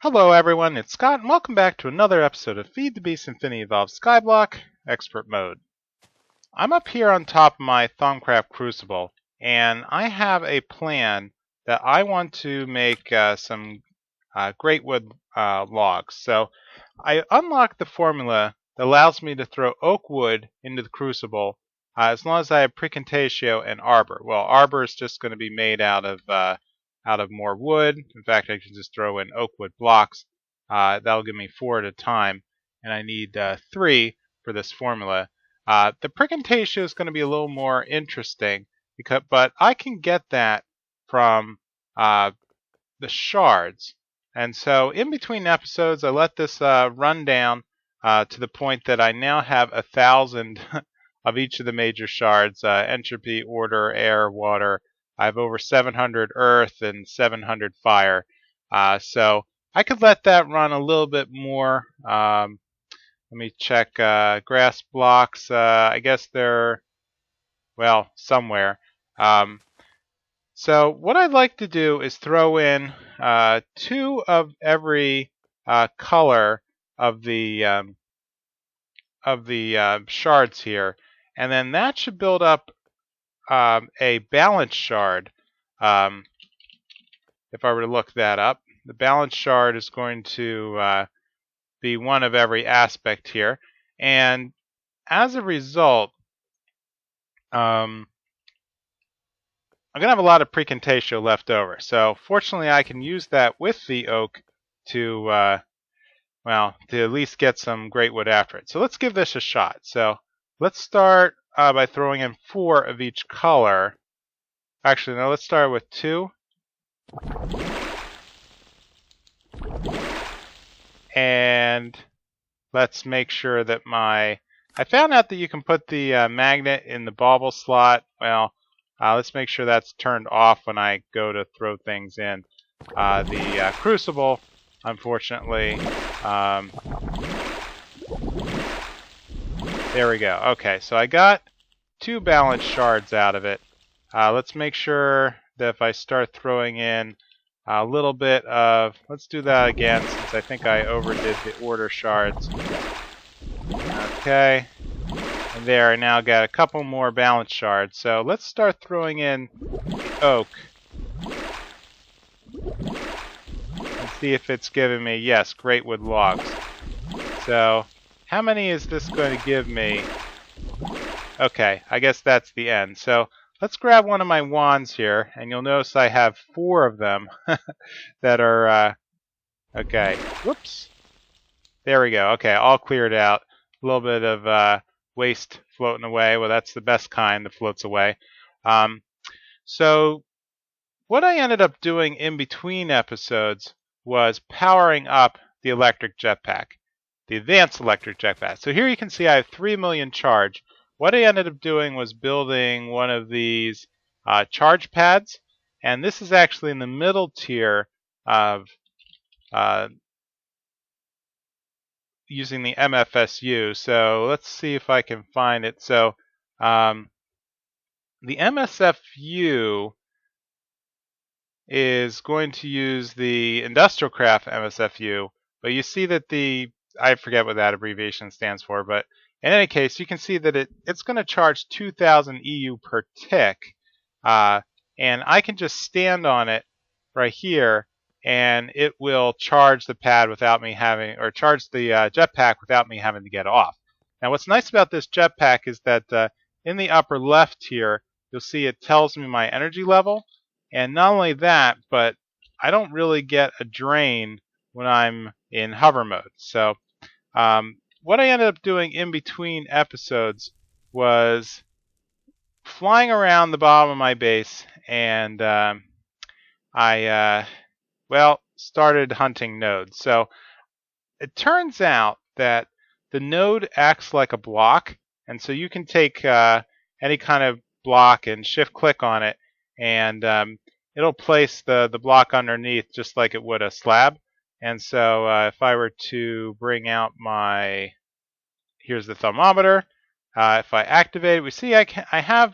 Hello everyone, it's Scott and welcome back to another episode of Feed the Beast Infinity Evolved Skyblock Expert Mode. I'm up here on top of my Thaumcraft Crucible and I have a plan that I want to make some Greatwood logs. So I unlocked the formula that allows me to throw oak wood into the Crucible as long as I have Precontatio and Arbor. Well, Arbor is just going to be made out of more wood. In fact, I can just throw in oak wood blocks. That'll give me 4 at a time, and I need 3 for this formula. The Precontatio is going to be a little more interesting, but I can get that from the shards. And so in between episodes, I let this run down to the point that I now have 1,000 of each of the major shards, entropy, order, air, water. I have over 700 earth and 700 fire. So I could let that run a little bit more. Let me check grass blocks. I guess they're, well, somewhere. So what I'd like to do is throw in 2 of every color of the shards here, and then that should build up a balance shard. If I were to look that up, the balance shard is going to be 1 of every aspect here, and as a result, I'm going to have a lot of Precontatio left over. So fortunately, I can use that with the oak to, well, to at least get some Greatwood after it. So let's give this a shot. So let's start by throwing in 4 of each color. Actually, no, let's start with 2. And let's make sure that I found out that you can put the magnet in the bauble slot. Well, let's make sure that's turned off when I go to throw things in. The Crucible, unfortunately. There we go. Okay, so I got 2 balance shards out of it. Let's make sure that if I start throwing in a little bit of, let's do that again since I think I overdid the order shards. Okay. And there, I now got a couple more balance shards. So let's start throwing in oak. And see if it's giving me, yes, Greatwood logs. So, how many is this going to give me? Okay, I guess that's the end. So, let's grab one of my wands here, and you'll notice I have 4 of them that are, okay, whoops. There we go. Okay, all cleared out. A little bit of waste floating away. Well, that's the best kind that floats away. So what I ended up doing in between episodes was powering up the electric jetpack, the advanced electric jetpack. So here you can see I have 3 million charge. What I ended up doing was building one of these charge pads, and this is actually in the middle tier of using the MFSU. So let's see if I can find it. So the MSFU is going to use the Industrial Craft MSFU, but you see that I forget what that abbreviation stands for, but in any case, you can see that it's going to charge 2,000 EU per tick, and I can just stand on it right here, and it will charge the pad without me having, or charge the jetpack without me having to get off. Now, what's nice about this jetpack is that in the upper left here, you'll see it tells me my energy level, and not only that, but I don't really get a drain when I'm in hover mode. So what I ended up doing in between episodes was flying around the bottom of my base, and I started hunting nodes. So it turns out that the node acts like a block, and so you can take any kind of block and shift click on it, and it'll place the block underneath just like it would a slab. And so if I were to bring out here's the thermometer. If I activate it, we see I have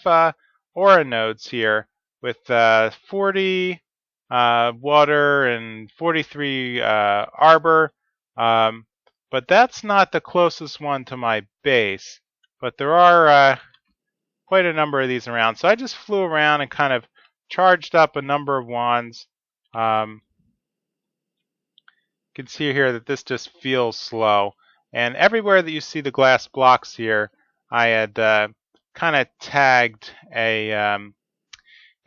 aura nodes here with 40 water and 43 arbor. But that's not the closest one to my base. But there are quite a number of these around. So I just flew around and kind of charged up a number of wands. You can see here that this just feels slow. And everywhere that you see the glass blocks here, I had kind of tagged a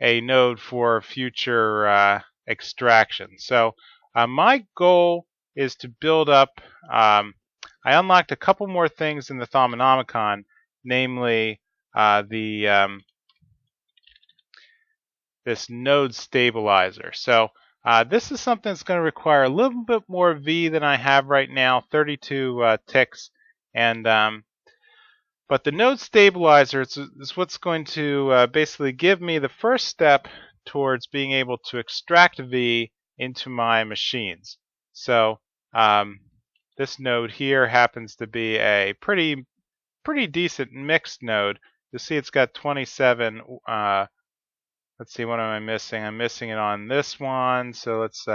node for future extraction. So my goal is to build up. I unlocked a couple more things in the Thaumanomicon, namely this node stabilizer. So this is something that's going to require a little bit more V than I have right now, 32 ticks, and but the node stabilizer is what's going to basically give me the first step towards being able to extract V into my machines. So this node here happens to be a pretty decent mixed node. You'll see it's got 27. Let's see, what am I missing? I'm missing it on this one. So let's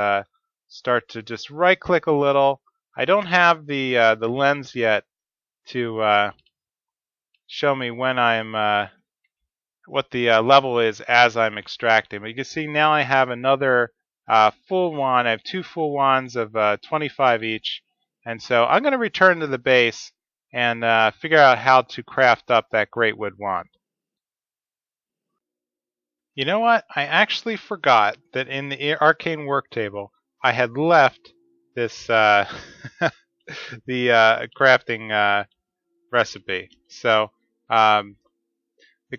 start to just right click a little. I don't have the lens yet to show me when I'm what the level is as I'm extracting. But you can see now I have another full wand. I have 2 full wands of 25 each. And so I'm going to return to the base and figure out how to craft up that Greatwood wand. You know what? I actually forgot that in the Arcane work table I had left this the crafting recipe. So the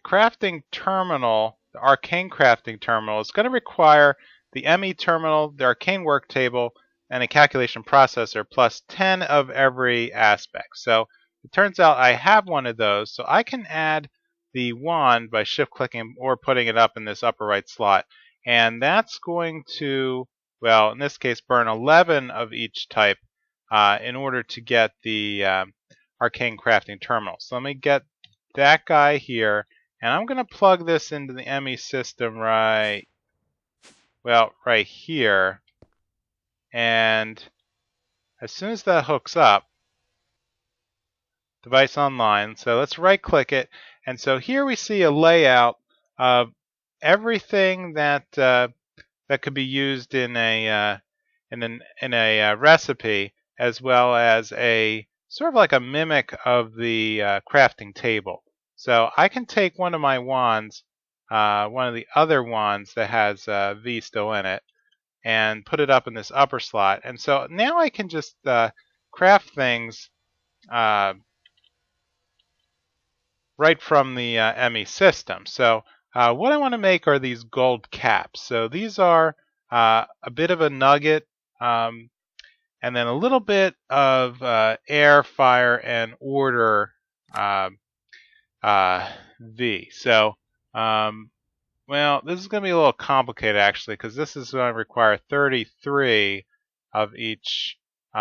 crafting terminal, the Arcane Crafting Terminal, is going to require the ME terminal, the Arcane work table, and a calculation processor plus 10 of every aspect. So it turns out I have one of those, so I can add the wand by shift clicking or putting it up in this upper right slot. And that's going to, well, in this case, burn 11 of each type in order to get the Arcane Crafting Terminal. So let me get that guy here, and I'm going to plug this into the ME system right here. And as soon as that hooks up, device online, so let's right click it. And so here we see a layout of everything that that could be used in a recipe, as well as a sort of like a mimic of the crafting table. So I can take one of my wands, one of the other wands that has V still in it, and put it up in this upper slot. And so now I can just craft things right from the ME system. So what I want to make are these gold caps. So these are a bit of a nugget, and then a little bit of air, fire, and order V. So well, this is going to be a little complicated actually, because this is going to require 33 of each. So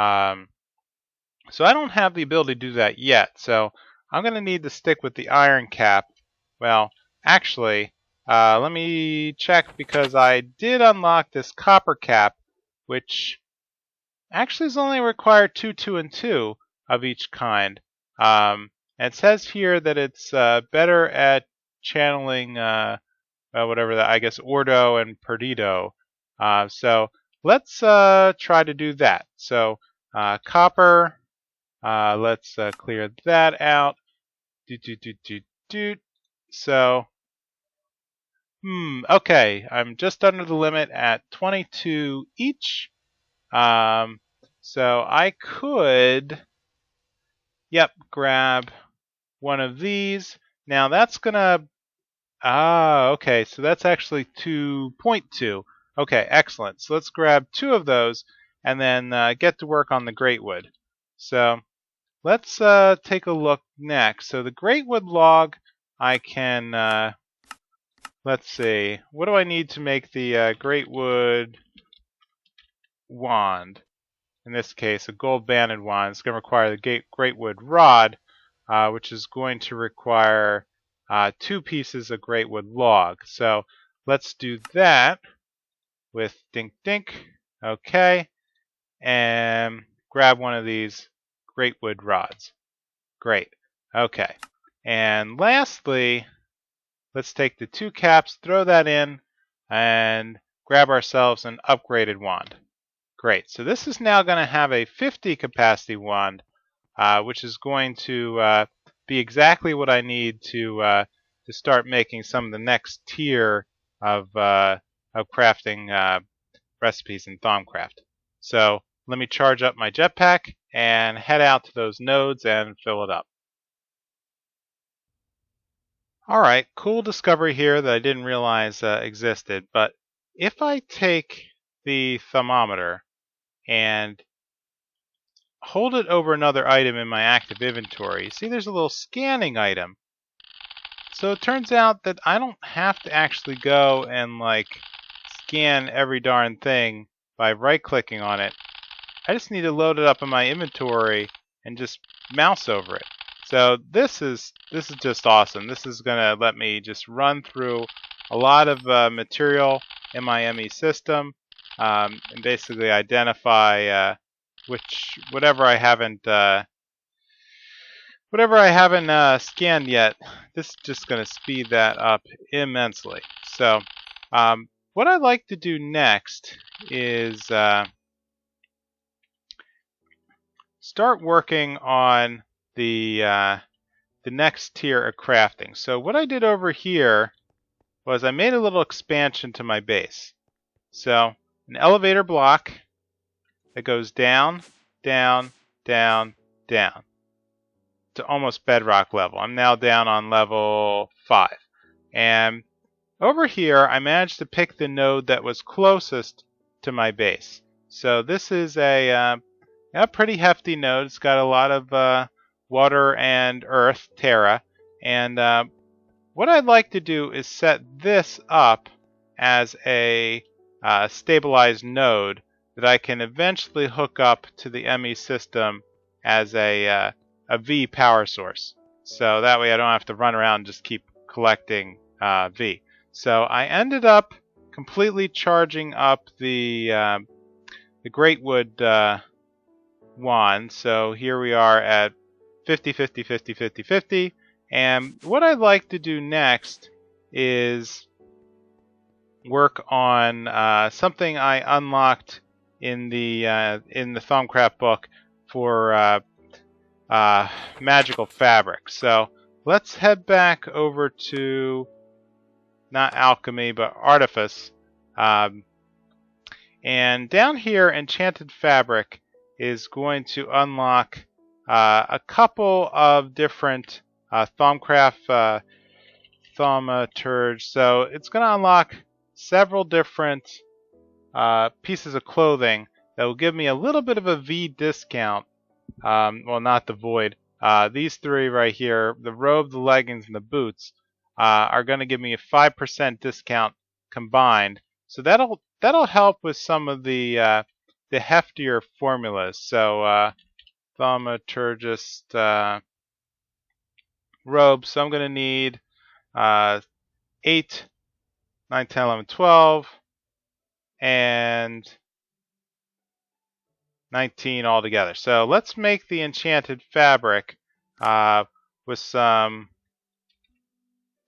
I don't have the ability to do that yet. So I'm going to need to stick with the iron cap. Well, actually, let me check, because I did unlock this copper cap, which actually is only required 2, 2, and 2 of each kind. And it says here that it's better at channeling whatever that, I guess, Ordo and Perdido. So let's try to do that. So copper, let's clear that out. So, okay, I'm just under the limit at 22 each. So I could, grab one of these. Now that's gonna, okay, so that's actually 2.2. Okay, excellent. So let's grab 2 of those and then get to work on the Greatwood. So let's take a look next. So the Greatwood log, I can, let's see, what do I need to make the Greatwood wand? In this case, a gold banded wand. It's going to require the Greatwood rod, which is going to require 2 pieces of Greatwood log. So let's do that with dink dink. Okay. And grab one of these Greatwood rods. Great. Okay. And lastly, let's take the 2 caps, throw that in, and grab ourselves an upgraded wand. Great. So this is now going to have a 50 capacity wand, which is going to be exactly what I need to start making some of the next tier of crafting recipes in Thaumcraft. So let me charge up my jetpack and head out to those nodes and fill it up. Alright, cool discovery here that I didn't realize existed, but if I take the thermometer and hold it over another item in my active inventory, you see there's a little scanning item. So it turns out that I don't have to actually go and scan every darn thing by right-clicking on it. I just need to load it up in my inventory and just mouse over it. So this is just awesome. This is going to let me just run through a lot of material in my ME system and basically identify whatever I haven't scanned yet. This is just going to speed that up immensely. So what I'd like to do next is start working on the next tier of crafting. So what I did over here was I made a little expansion to my base. So an elevator block that goes down, down, down, down to almost bedrock level. I'm now down on level 5. And over here I managed to pick the node that was closest to my base. So this is a pretty hefty node. It's got a lot of water and earth, terra, and what I'd like to do is set this up as a stabilized node that I can eventually hook up to the ME system as a V power source. So that way I don't have to run around and just keep collecting V. So I ended up completely charging up the Greatwood wand. So here we are at 50, 50, 50, 50, 50. And what I'd like to do next is work on something I unlocked in the Thaumcraft book for magical fabric. So let's head back over to not alchemy but artifice. And down here, enchanted fabric is going to unlock a couple of different Thaumcraft thaumaturge. So it's going to unlock several different pieces of clothing that will give me a little bit of a V discount. Well, not the void. These 3 right here, the robe, the leggings, and the boots, are going to give me a 5% discount combined. So that'll help with some of the heftier formulas. So thaumaturgist robe. So I'm going to need 8, 9, 10, 11, 12, and 19 altogether. So let's make the enchanted fabric with some...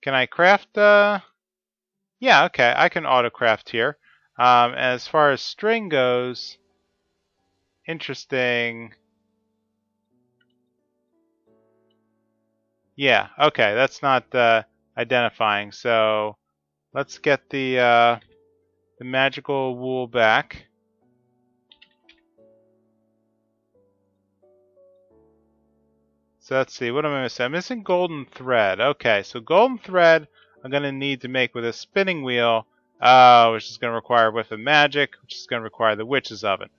Can I craft? Yeah, okay, I can auto craft here. As far as string goes, interesting. Yeah, okay, that's not identifying. So let's get the magical wool back. So let's see, what am I missing? I'm missing golden thread. Okay, so golden thread I'm going to need to make with a spinning wheel, which is going to require a whiff of magic, which is going to require the witch's oven.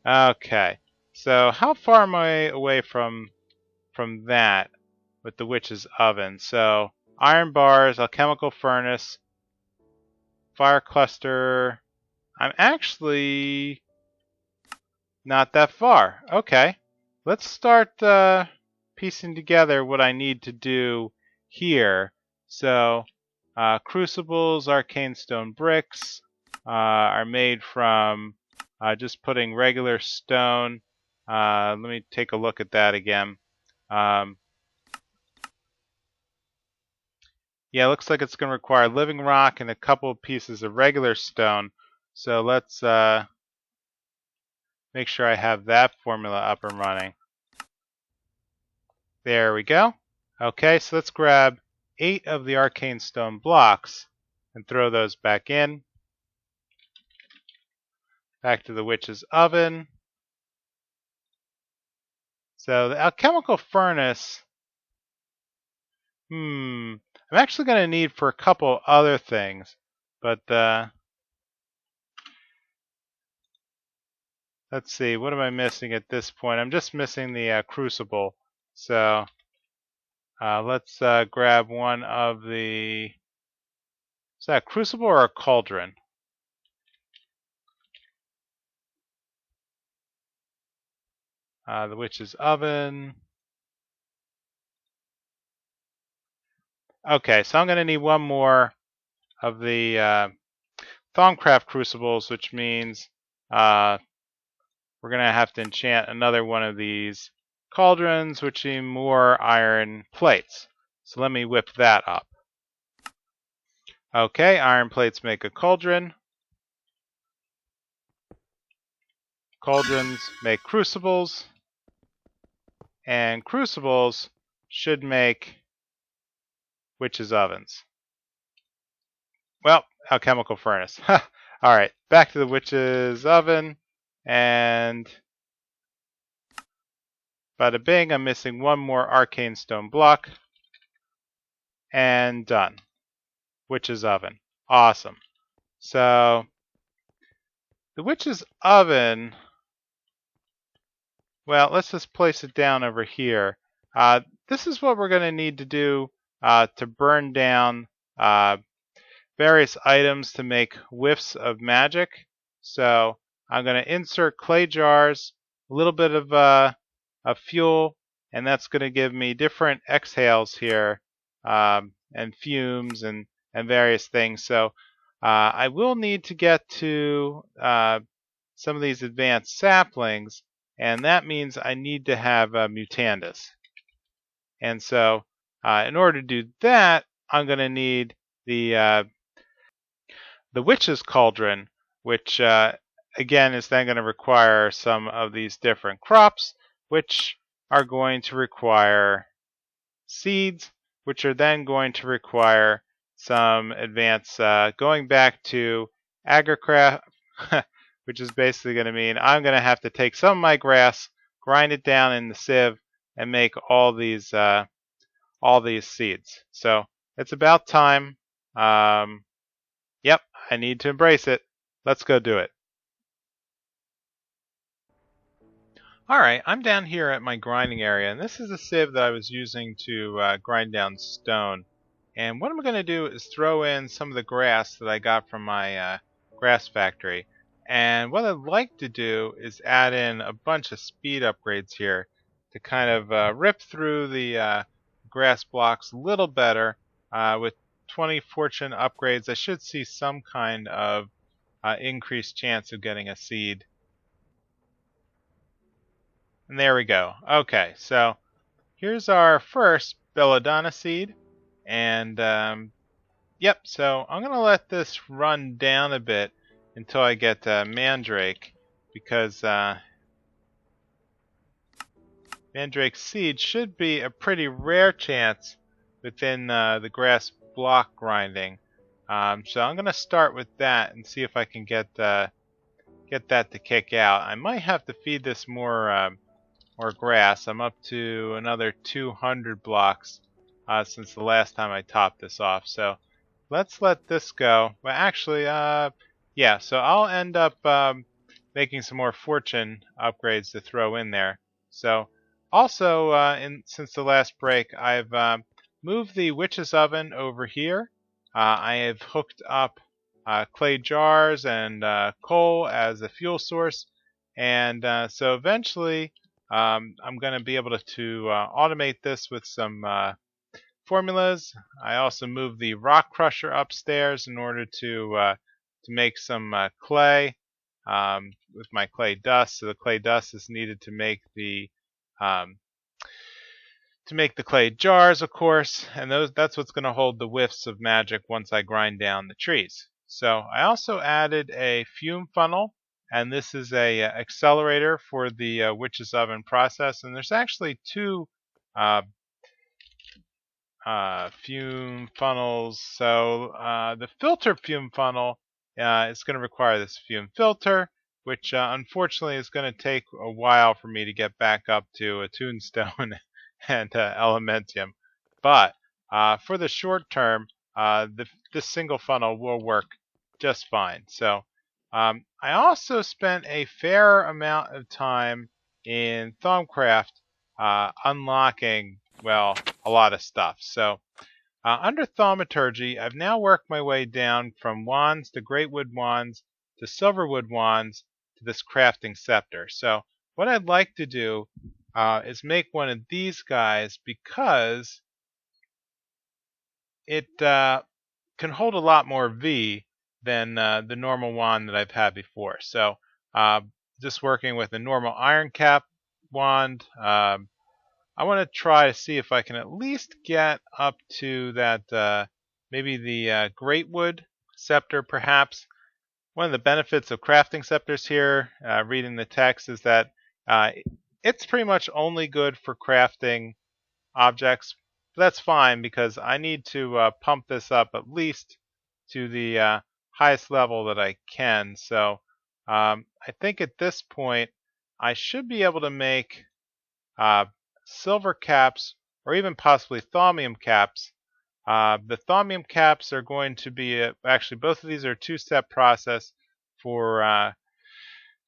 Okay, so how far am I away from that with the witch's oven? So iron bars, alchemical furnace, fire cluster. I'm actually not that far. Okay, let's start piecing together what I need to do here. So crucibles, arcane stone bricks, are made from just putting regular stone. Let me take a look at that again. Yeah, it looks like it's going to require living rock and a couple of pieces of regular stone. So let's make sure I have that formula up and running. There we go. Okay, so let's grab 8 of the arcane stone blocks and throw those back in. Back to the witch's oven. So the alchemical furnace, I'm actually going to need for a couple other things, but let's see, what am I missing at this point? I'm just missing the crucible. So let's grab one of the, is that a crucible or a cauldron? The witch's oven. Okay, so I'm going to need one more of the Thaumcraft Crucibles, which means we're going to have to enchant another one of these cauldrons, which need more iron plates. So let me whip that up. Okay, iron plates make a cauldron. Cauldrons make crucibles. And crucibles should make witches' ovens. Well, alchemical furnace. Alright, back to the witch's oven. And bada bing, I'm missing one more arcane stone block. And done. Witch's oven. Awesome. So, the witch's oven, well, let's just place it down over here. This is what we're going to need to do to burn down various items to make whiffs of magic. So I'm going to insert clay jars, a little bit of fuel, and that's going to give me different exhales here, and fumes and various things. So I will need to get to some of these advanced saplings, and that means I need to have mutandis. And so in order to do that, I'm going to need the witch's cauldron, which again is then going to require some of these different crops, which are going to require seeds, which are then going to require some advanced, going back to agricraft, which is basically going to mean I'm going to have to take some of my grass, grind it down in the sieve, and make all these seeds. So it's about time. Yep, I need to embrace it. Let's go do it. Alright, I'm down here at my grinding area, and this is a sieve that I was using to grind down stone. And what I'm going to do is throw in some of the grass that I got from my grass factory. And what I'd like to do is add in a bunch of speed upgrades here to kind of rip through the grass blocks a little better. With 20 fortune upgrades, I should see some kind of increased chance of getting a seed. And there we go. Okay, so here's our first belladonna seed. And yep, so I'm going to let this run down a bit until I get mandrake, because mandrake seed should be a pretty rare chance within the grass block grinding. So I'm going to start with that and see if I can get that to kick out. I might have to feed this more grass. I'm up to another 200 blocks since the last time I topped this off. So let's let this go. Well, actually, yeah, so I'll end up making some more fortune upgrades to throw in there. So also, since the last break, I've moved the witch's oven over here. I have hooked up clay jars and coal as a fuel source. And so eventually, I'm going to be able to automate this with some formulas. I also moved the rock crusher upstairs in order to to make some clay with my clay dust. So the clay dust is needed to make the clay jars, of course, and that's what's going to hold the whiffs of magic once I grind down the trees. So I also added a fume funnel, and this is a accelerator for the witch's oven process. And there's actually two fume funnels. So the filter fume funnel is going to require this fume filter, which unfortunately is going to take a while for me to get back up to a tombstone and elementium. But for the short term, this single funnel will work just fine. So I also spent a fair amount of time in Thaumcraft unlocking, well, a lot of stuff. So under Thaumaturgy, I've now worked my way down from wands to Greatwood wands to Silverwood wands to this crafting scepter. So what I'd like to do is make one of these guys, because it can hold a lot more V than the normal wand that I've had before. So just working with a normal iron cap wand, I want to try to see if I can at least get up to that, maybe the Greatwood scepter perhaps. One of the benefits of crafting scepters here, reading the text, is that it's pretty much only good for crafting objects. But that's fine, because I need to pump this up at least to the highest level that I can. So I think at this point I should be able to make silver caps, or even possibly thaumium caps. The thaumium caps are going to be actually, both of these are a two-step process for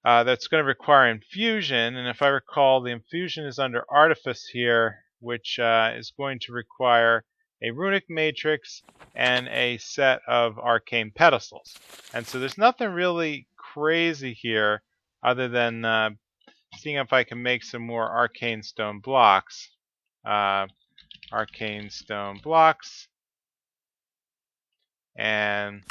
that's going to require infusion. And if I recall, the infusion is under artifice here, which is going to require a runic matrix and a set of arcane pedestals. And so there's nothing really crazy here other than seeing if I can make some more arcane stone blocks. Arcane stone blocks. And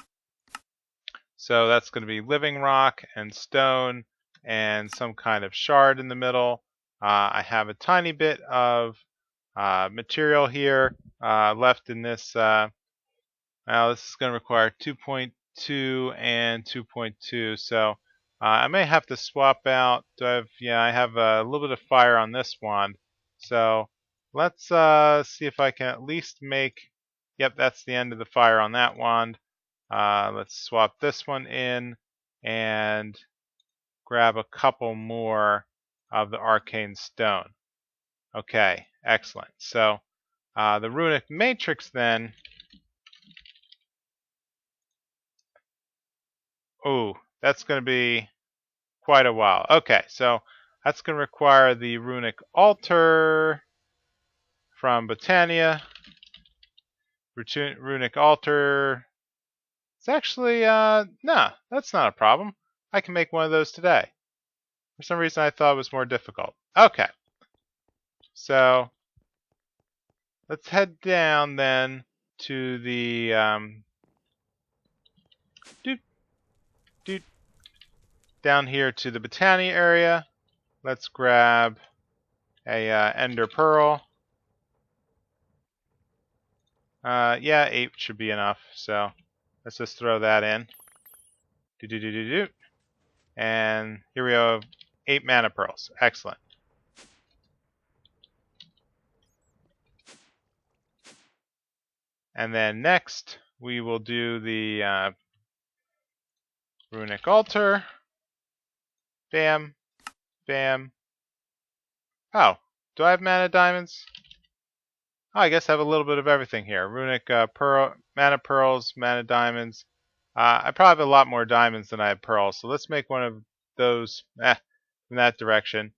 so that's going to be living rock and stone and some kind of shard in the middle. I have a tiny bit of material here left in this. Now this is going to require 2.2 and 2.2. So I may have to swap out. I have a little bit of fire on this wand. So let's see if I can at least make. Yep, that's the end of the fire on that wand. Let's swap this one in and grab a couple more of the arcane stone. Okay, excellent. So the runic matrix then. Oh, that's going to be quite a while. Okay, so that's going to require the runic altar from Botania. Runic altar. It's actually, no, that's not a problem. I can make one of those today. For some reason I thought it was more difficult. Okay. So let's head down then to the down here to the Botania area. Let's grab a ender pearl. Yeah, 8 should be enough. So let's just throw that in. And here we have 8 mana pearls. Excellent. And then next we will do the runic altar. Bam. Bam. Oh, do I have mana diamonds? Oh, I guess I have a little bit of everything here. Runic mana pearls, mana diamonds. I probably have a lot more diamonds than I have pearls, so let's make one of those in that direction.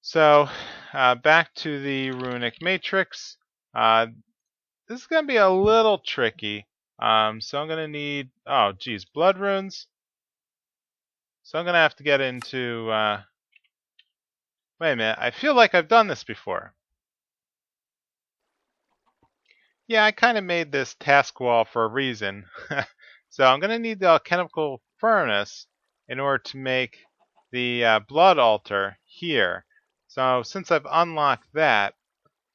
So back to the runic matrix. This is going to be a little tricky. So I'm going to need, oh geez, blood runes. So I'm going to have to get into, wait a minute, I feel like I've done this before. Yeah, I kind of made this task wall for a reason. So I'm going to need the alchemical furnace in order to make the blood altar here. So since I've unlocked that,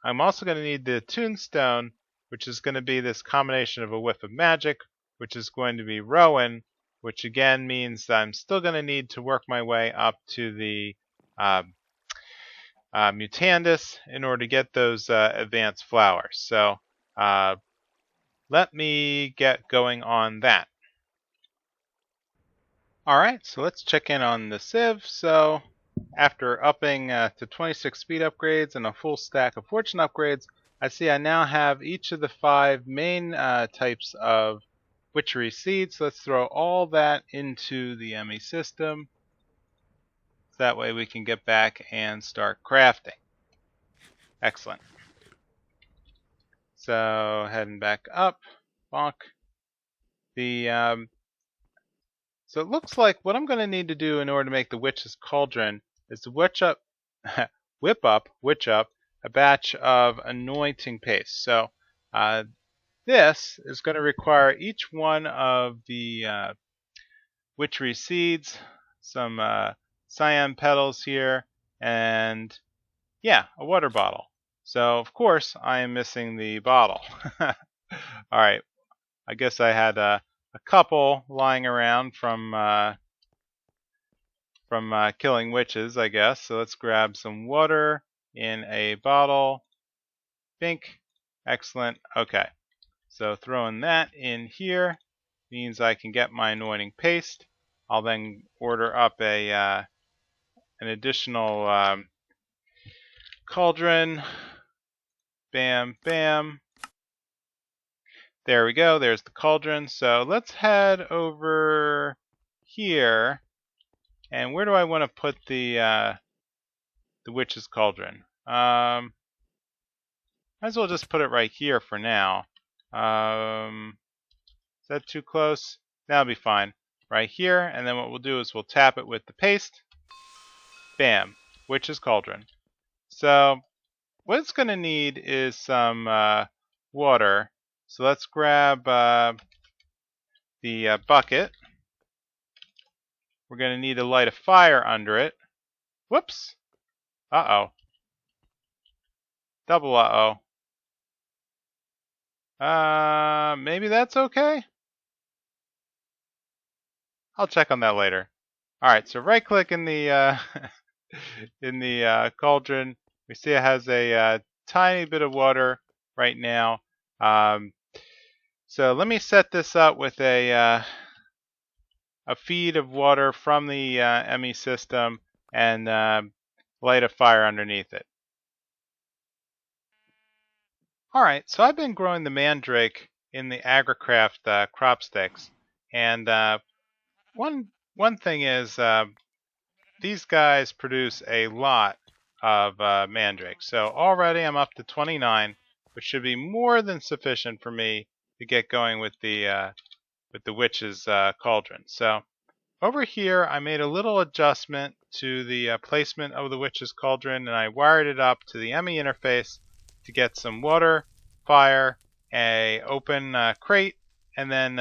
I'm also going to need the tombstone, which is going to be this combination of a whiff of magic, which is going to be Rowan, which again means that I'm still going to need to work my way up to the mutandis in order to get those advanced flowers. So let me get going on that. Alright, so let's check in on the Civ. So after upping to 26 speed upgrades and a full stack of fortune upgrades, I see I now have each of the 5 main types of witchery seeds. So let's throw all that into the ME system. So that way we can get back and start crafting. Excellent. So heading back up, bonk. So it looks like what I'm going to need to do in order to make the Witch's Cauldron is to whip up a batch of anointing paste. So this is going to require each one of the witchery seeds, some cyan petals here, and yeah, a water bottle. So of course I am missing the bottle. Alright, I guess I had a couple lying around from killing witches, I guess. So let's grab some water in a bottle. Bink. Excellent. Okay. So throwing that in here means I can get my anointing paste. I'll then order up an additional cauldron. Bam, bam. There we go. There's the cauldron. So let's head over here. And where do I want to put the Witch's Cauldron? Might as well just put it right here for now. Is that too close? That'll be fine. Right here, and then what we'll do is we'll tap it with the paste. Bam. Witch's Cauldron. So what it's going to need is some water. So let's grab the bucket. We're going to need to light a fire under it. Whoops. Uh-oh. Double uh-oh. Maybe that's okay? I'll check on that later. Alright, so right click in the in the cauldron. We see it has a tiny bit of water right now. So let me set this up with a feed of water from the ME system and light a fire underneath it. Alright, so I've been growing the mandrake in the AgriCraft crop sticks, and one thing is these guys produce a lot of mandrake. So already I'm up to 29, which should be more than sufficient for me to get going with the Witch's Cauldron. So over here I made a little adjustment to the placement of the Witch's Cauldron, and I wired it up to the ME interface to get some water, fire, a open crate, and then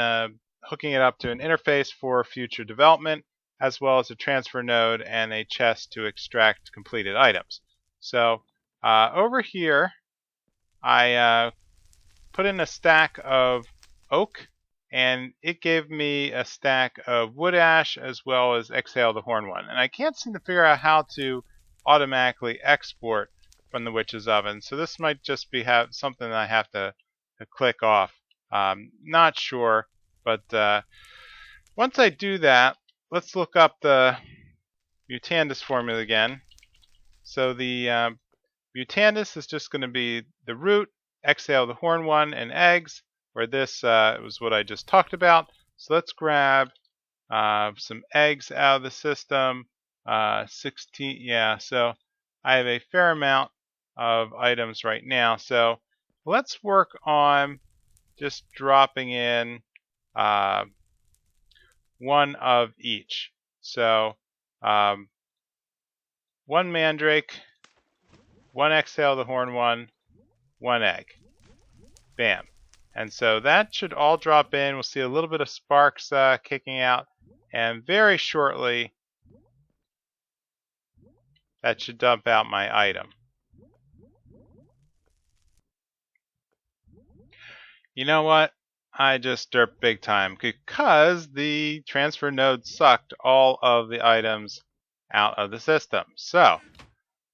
hooking it up to an interface for future development, as well as a transfer node and a chest to extract completed items. So over here I put in a stack of oak, and it gave me a stack of wood ash as well as exhale the horn one. And I can't seem to figure out how to automatically export from the Witch's Oven, so this might just be something that I have to click off. Not sure, but once I do that, let's look up the mutandis formula again. So the mutandis is just going to be the root, exhale the horn one, and eggs, where this was what I just talked about. So let's grab some eggs out of the system. 16, yeah, so I have a fair amount of items right now. So let's work on just dropping in one of each. So one mandrake, one exhale the horn one egg. Bam. And so that should all drop in. We'll see a little bit of sparks kicking out. And very shortly, that should dump out my item. You know what? I just derped big time because the transfer node sucked all of the items out of the system. So,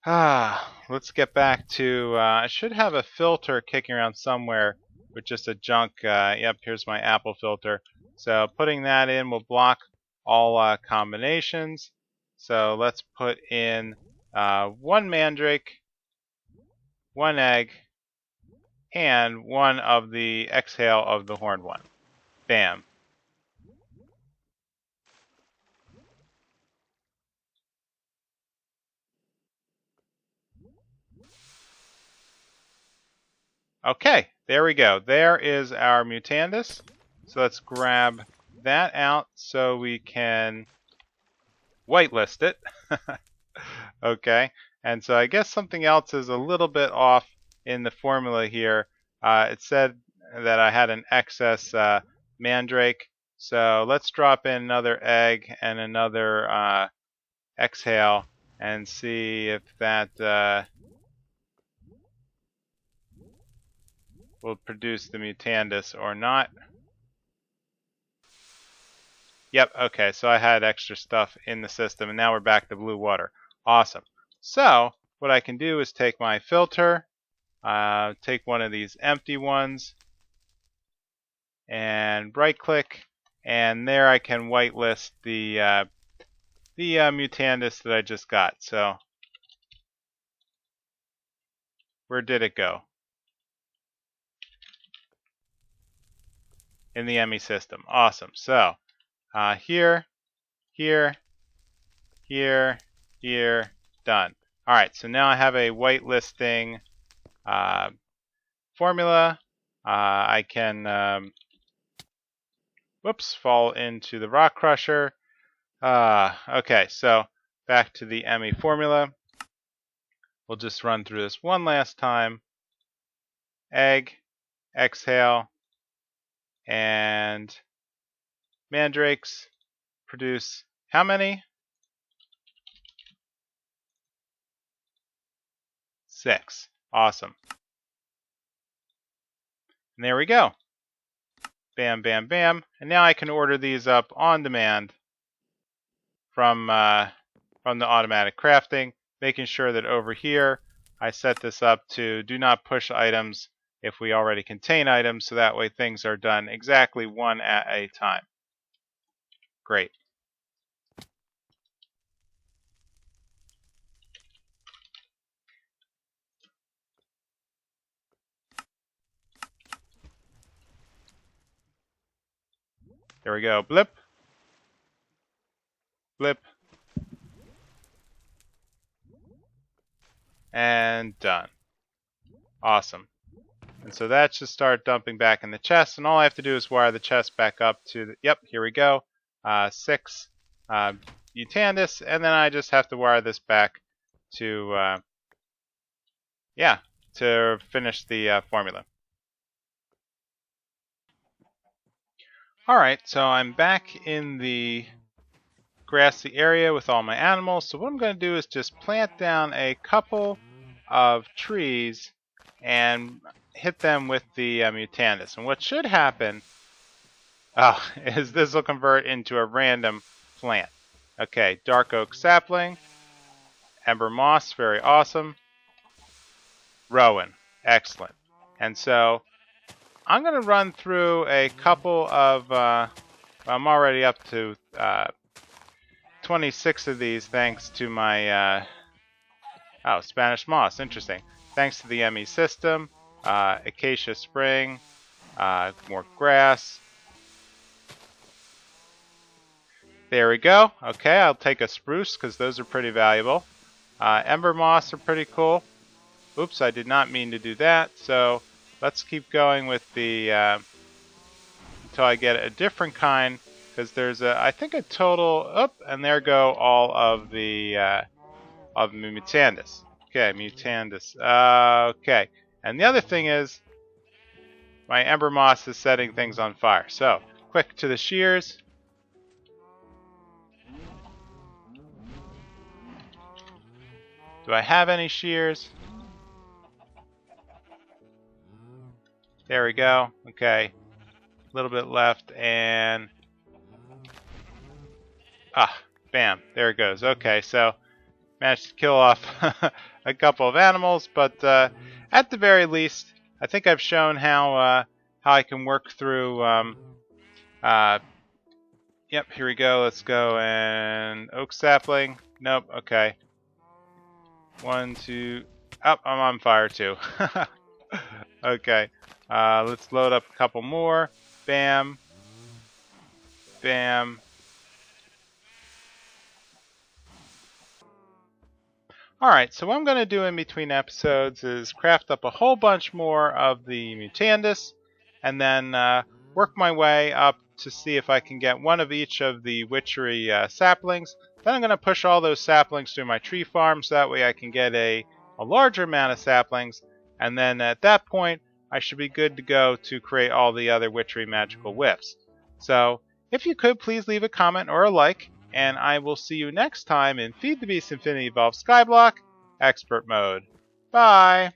let's get back to, I should have a filter kicking around somewhere with just a junk, yep, here's my apple filter. So putting that in will block all combinations. So let's put in one mandrake, one egg, and one of the exhale of the horned one. Bam. Okay, there we go. There is our mutandis. So let's grab that out so we can whitelist it. Okay, and so I guess something else is a little bit off in the formula here. It said that I had an excess mandrake. So let's drop in another egg and another exhale and see if that will produce the mutandis or not. Yep, okay, so I had extra stuff in the system, and now we're back to blue water. Awesome. So what I can do is take my filter, take one of these empty ones, and right-click, and there I can whitelist the mutandis that I just got. So where did it go? In the ME system. Awesome. So here, here, here, here, done. All right, so now I have a whitelisting formula. I can, whoops, fall into the rock crusher. Okay, so back to the ME formula. We'll just run through this one last time. Egg, exhale, and mandrakes produce how many? 6. Awesome. And there we go. Bam, bam, bam. And now I can order these up on demand from the automatic crafting, making sure that over here I set this up to do not push items if we already contain items, so that way things are done exactly one at a time. Great. There we go. Blip. Blip. And done. Awesome. And so that should start dumping back in the chest, and all I have to do is wire the chest back up to the, yep, here we go, 6 mutandis, and then I just have to wire this back to, yeah, to finish the formula. Alright, so I'm back in the grassy area with all my animals, so what I'm going to do is just plant down a couple of trees and hit them with the mutandis. And what should happen is this will convert into a random plant. Okay, dark oak sapling, ember moss, very awesome, rowan, excellent. And so I'm going to run through a couple of, I'm already up to 26 of these thanks to my, oh, Spanish moss, interesting. Thanks to the ME system. Acacia spring, more grass. There we go. Okay, I'll take a spruce because those are pretty valuable. Ember moss are pretty cool. Oops, I did not mean to do that. So let's keep going with the until I get a different kind, because there's a, I think a total. Up and there go all of the mutandis. Okay, mutandis. Okay. And the other thing is, my ember moss is setting things on fire. So, quick to the shears. Do I have any shears? There we go. Okay. A little bit left, and bam, there it goes. Okay, so managed to kill off a couple of animals, but at the very least, I think I've shown how I can work through. Yep, here we go. Let's go and oak sapling. Nope. Okay. 1, 2. Oh, I'm on fire too. Okay. Let's load up a couple more. Bam. Bam. Alright, so what I'm going to do in between episodes is craft up a whole bunch more of the mutandis, and then work my way up to see if I can get one of each of the witchery saplings. Then I'm going to push all those saplings through my tree farm, so that way I can get a larger amount of saplings, and then at that point I should be good to go to create all the other witchery magical whips. So, if you could, please leave a comment or a like, and I will see you next time in Feed the Beast Infinity Evolved Skyblock Expert Mode. Bye!